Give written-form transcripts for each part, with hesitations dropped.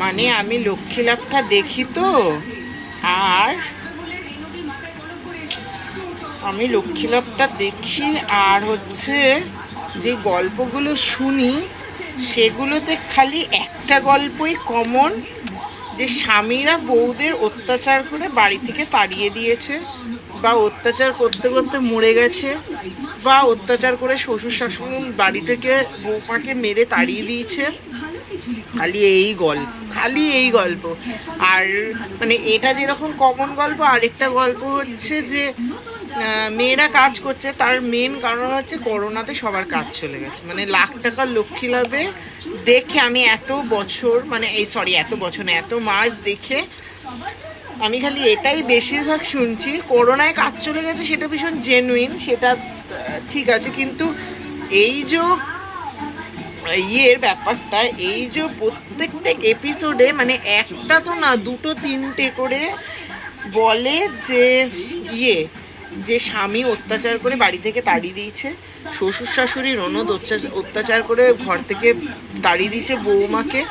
মানে আমি লক্ষ্মী লাভটা দেখি তো, আর আমি লক্ষ্মী লাভটা দেখি আর হচ্ছে যে গল্পগুলো শুনি সেগুলোতে খালি একটা গল্পই কমন, যে স্বামীরা বউদের অত্যাচার করে বাড়ি থেকে তাড়িয়ে দিয়েছে, বা অত্যাচার করতে করতে মরে গেছে, বা অত্যাচার করে শ্বশুর শাশুড়ি বাড়ি থেকে বউমাকে মেরে তাড়িয়ে দিয়েছে। খালি এই গল্প, খালি এই গল্প। আর মানে এটা যেরকম কমন গল্প, আরেকটা গল্প হচ্ছে যে মেয়েরা কাজ করছে, তার মেন কারণ হচ্ছে করোনাতে সবার কাজ চলে গেছে। মানে লাখ টাকার লক্ষ্মী লাভে দেখে আমি এত বছর, মানে এই সরি এত বছর না, এত মাস দেখে আমি খালি এটাই বেশিরভাগ শুনছি, করোনায় কাজ চলে গেছে সেটা ভীষণ জেনুইন, সেটা ঠিক আছে, কিন্তু এই যে ইয়ের ব্যাপারটা, এই যে প্রত্যেকটা এপিসোডে মানে একটা তো না, দুটো তিনটে করে বলে যে যে স্বামী অত্যাচার করে বাড়ি থেকে তাড়িয়ে দিয়েছে, শ্বশুর শাশুড়ি ননদ অত্যাচার করে ঘর থেকে তাড়িয়ে দিয়েছে বৌমাকে।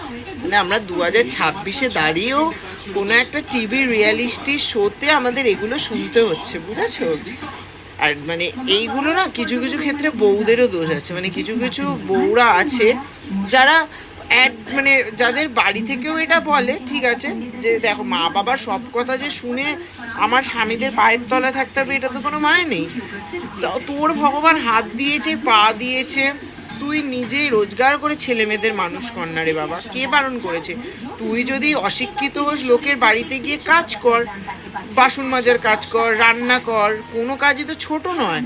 মানে আমরা 2026-এ দাঁড়িয়েও কোনো একটা টিভি রিয়ালিস্টি শোতে আমাদের এগুলো শুনতে হচ্ছে, বুঝেছো? আর মানে এইগুলো না কিছু কিছু ক্ষেত্রে বউদেরও দোষ আছে। মানে কিছু কিছু বউরা আছে যারা মানে যাদের বাড়ি থেকেও এটা বলে, ঠিক আছে, যে দেখো মা বাবার সব কথা যে শুনে আমার স্বামীদের পায়ের তলায় থাকতে হবে এটা তো কোনো মানে নেই। তোর ভগবান হাত দিয়েছে, পা দিয়েছে, তুই নিজেই রোজগার করে ছেলে মেয়েদের মানুষ কর না রে বাবা, কে বারণ করেছে? তুই যদি অশিক্ষিত হোস, লোকের বাড়িতে গিয়ে কাজ কর, বাসন মাজার কাজ কর, রান্না কর, কোনো কাজই তো ছোট নয়।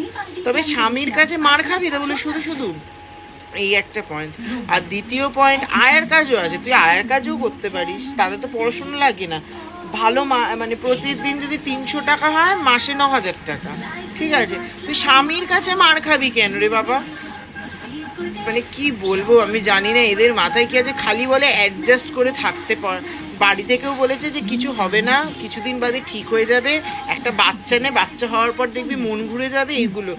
তবে স্বামীর কাছে মার খাবি তা বলে শুধু শুধু, এই একটা পয়েন্ট। আর দ্বিতীয় পয়েন্ট, আয়ার কাজও আছে, তুই আয়ার কাজও করতে পারিস, তাতে তো পড়াশোনা লাগে না। ভালো মানে প্রতিদিন যদি 300 টাকা হয়, মাসে 9,000 টাকা, ঠিক আছে, তুই স্বামীর কাছে মার খাবি কেন রে বাবা? মানে কি বলবো আমি জানি না এদের মাথায় কি আছে, খালি বলে অ্যাডজাস্ট করে থাকতে বাড়ি থেকেও বলেছে যে কিছু হবে না, কিছুদিন বাদে ঠিক হয়ে যাবে, একটা বাচ্চা নে, বাচ্চা হওয়ার পর দেখবি মন ঘুরে যাবে। এইগুলো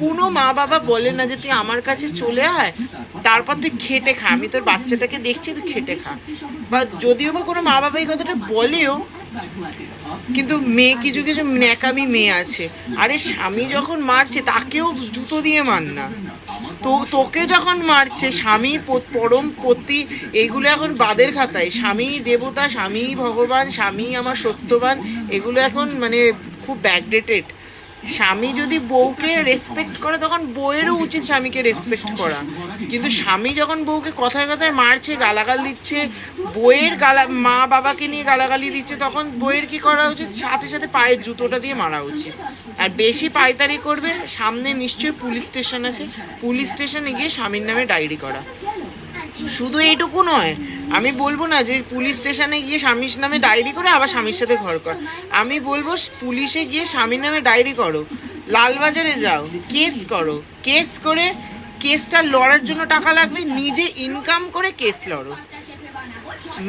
কোনো মা বাবা বলে না যে তুই আমার কাছে চলে আয়, তারপর তুই খেটে খা, আমি তোর বাচ্চাটাকে দেখছি, তুই খেটে খা। বা যদিও বা কোনো মা বাবা এই কথাটা বলেও, কিন্তু মেয়ে কিছু কিছু ন্যাকামি মেয়ে আছে, আরে স্বামী যখন মারছে তাকেও জুতো দিয়ে মার না, তো তোকে যখন মারছে স্বামী পরম পতি, এইগুলো এখন বাদের খাতায়। স্বামী দেবতা, স্বামী ভগবান, স্বামী আমার সত্যবান, এগুলো এখন মানে খুব ব্যাকডেটেড। স্বামী যদি বউকে রেসপেক্ট করে তখন বউয়েরও উচিত স্বামীকে রেসপেক্ট করা, কিন্তু স্বামী যখন বউকে কথায় কথায় মারছে, গালাগাল দিচ্ছে, বউয়ের মা বাবাকে নিয়ে গালাগালি দিচ্ছে, তখন বউয়ের কি করা উচিত? সাথে সাথে পায়ের জুতোটা দিয়ে মারা উচিত। আর বেশি পায়তারি করবে, সামনে নিশ্চয়ই পুলিশ স্টেশন আছে, পুলিশ স্টেশনে গিয়ে স্বামীর নামে ডায়েরি করা। শুধু এইটুকু নয়, আমি বলবো না যে পুলিশ স্টেশনে গিয়ে স্বামীর নামে ডায়েরি করে আবার স্বামীর সাথে ঘর কর, আমি বলবো পুলিশে গিয়ে স্বামীর নামে ডায়েরি করো, লালবাজারে যাও, কেস করো, কেস করে কেসটা লড়ার জন্য টাকা লাগবে, নিজে ইনকাম করে কেস লড়ো।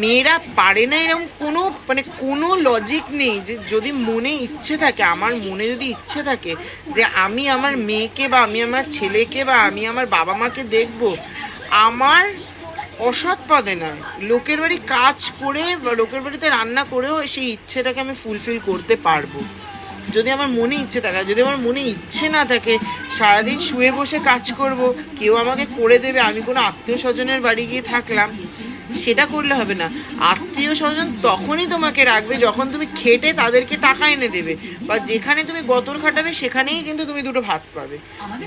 মেয়েরা পারে না এরকম কোনো মানে কোনো লজিক নেই, যে যদি মনে ইচ্ছে থাকে, আমার মনে যদি ইচ্ছে থাকে যে আমি আমার মেয়েকে বা আমি আমার ছেলেকে বা আমি আমার বাবা মাকে দেখবো, আমার অসৎ পদে নয়, লোকের বাড়ি কাজ করে বা লোকের বাড়িতে রান্না করেও সেই ইচ্ছেটাকে আমি ফুলফিল করতে পারবো, যদি আমার মনে ইচ্ছে থাকে। যদি আমার মনে ইচ্ছে না থাকে, সারাদিন শুয়ে বসে কাজ করব, কেউ আমাকে করে দেবে, আমি কোনো আত্মীয় স্বজনের বাড়ি গিয়ে থাকলাম, সেটা করলে হবে না। আত্মীয় স্বজন তখনই তোমাকে রাখবে যখন তুমি খেটে তাদেরকে টাকা এনে দেবে, বা যেখানে তুমি গতর খাটাবে সেখানেই কিন্তু তুমি দুটো ভাত পাবে।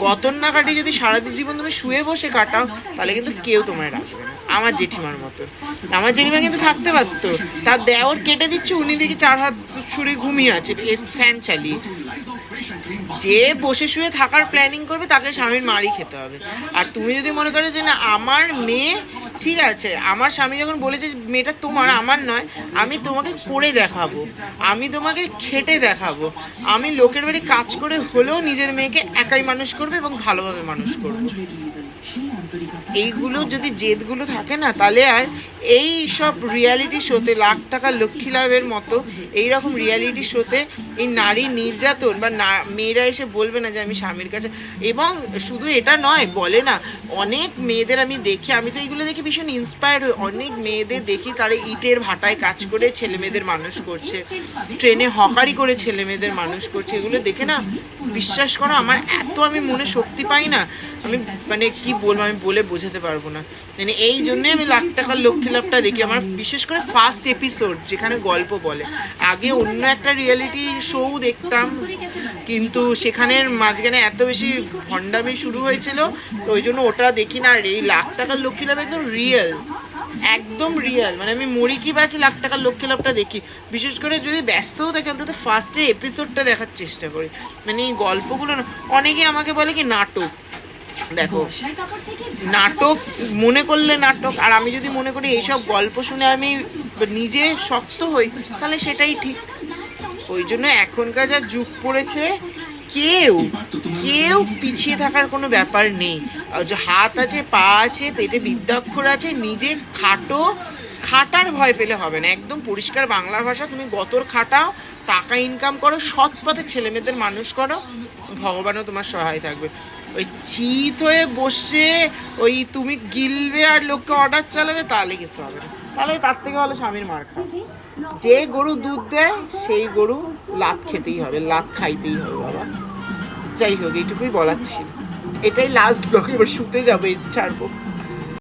গতর না কাটিয়ে যদি সারাদিন জীবন তুমি শুয়ে বসে কাটাও, তাহলে কিন্তু কেউ তোমায় রাখবে না। আমার জেঠিমার মতো, আমার জেঠিমা কিন্তু থাকতে পারতো, তার দেওর কেটে দিচ্ছে, উনি দিকে 4 হাত ছুঁড়ে ঘুমিয়ে আছে ফ্যান চালিয়ে। যে বসে শুয়ে থাকার প্ল্যানিং করবে তাকে স্বামীর মারই খেতে হবে। আর তুমি যদি মনে করো যে না আমার মেয়ে ঠিক আছে, আমার স্বামী যখন বলেছে মেয়েটা তোমার, আমার নয়, আমি তোমাকে করে দেখাবো, আমি তোমাকে খেটে দেখাবো, আমি লোকের বাড়ি কাজ করে হলেও নিজের মেয়েকে একাই মানুষ করবে এবং ভালোভাবে মানুষ করবো। এইগুলো যদি জেদগুলো থাকে না, তাহলে আর এই সব রিয়ালিটি শোতে লাখ টাকা লক্ষ্মী লাভের মতো এইরকম রিয়ালিটি শোতে এই নারী নির্যাতন বা মেয়েরা এসে বলবে না যে আমি স্বামীর কাছে। এবং শুধু এটা নয়, বলে না অনেক মেয়েদের আমি দেখি, আমি তো এইগুলো দেখে ভীষণ ইন্সপায়ার্ড হই, অনেক মেয়েদের দেখি তারা ইটের ভাটায় কাজ করে ছেলে মেয়েদের মানুষ করছে, ট্রেনে হকারি করে ছেলে মেয়েদের মানুষ করছে। এগুলো দেখে না বিশ্বাস করো আমার এত আমি মনে শক্তি পাই না, আমি মানে কি বলবো, আমি বলে বোঝাতে পারবো না। মানে এই জন্যে আমি লাখ টাকার লক্ষ্মী লাভটা দেখি। আমার বিশেষ করে ফার্স্ট এপিসোড যেখানে গল্প বলে, আগে অন্য একটা রিয়েলিটি শো দেখতাম কিন্তু সেখানের মাঝখানে এত বেশি ভণ্ডামি শুরু হয়েছিল, তো ওই জন্য ওটা দেখি না। আর এই লাখ টাকার লক্ষ্মী লাভ একদম রিয়েল, একদম রিয়েল। মানে আমি মরি কি বাঁচি লাখ টাকার লক্ষ্মী লাভটা দেখি। বিশেষ করে যদি ব্যস্তও থাকে অন্তত ফার্স্টের এপিসোডটা দেখার চেষ্টা করি। মানে এই গল্পগুলো না, অনেকে আমাকে বলে কি নাটক, দেখো নাটক মনে করলে নাটক, আর আমি যদি মনে করি এইসব গল্প শুনে আমি নিজে শক্ত হই তাহলে সেটাই ঠিক। ওই জন্য এখনকার যা যুগ পড়েছে, কেউ কেউ পিছিয়ে থাকার কোনো ব্যাপার নেই। যে হাত আছে, পা আছে, পেটে বিদ্যাক্ষর আছে, নিজে খাটো, খাটার ভয় পেলে হবে না। একদম পরিষ্কার বাংলা ভাষা, তুমি গতর খাটাও, টাকা ইনকাম করো, সৎ পথে ছেলে মেয়েদের মানুষ করো, ভগবানও তোমার সহায় থাকবে। ওই চিত হয়ে বসে ওই তুমি গিলবে আর লোককে অর্ডার চালাবে, তাহলে কিছু হবে না। তাহলে তার থেকে ভালো স্বামীর মার খা। যে গরু দুধ দেয় সেই গরু লাত খেতেই হবে, লাত খাইতেই হবে বাবা। যাই হোক, এইটুকুই বলার ছিল, এটাই লাস্ট ব্লগ। এবার শুতে যাবো, এসে ছাড়বো।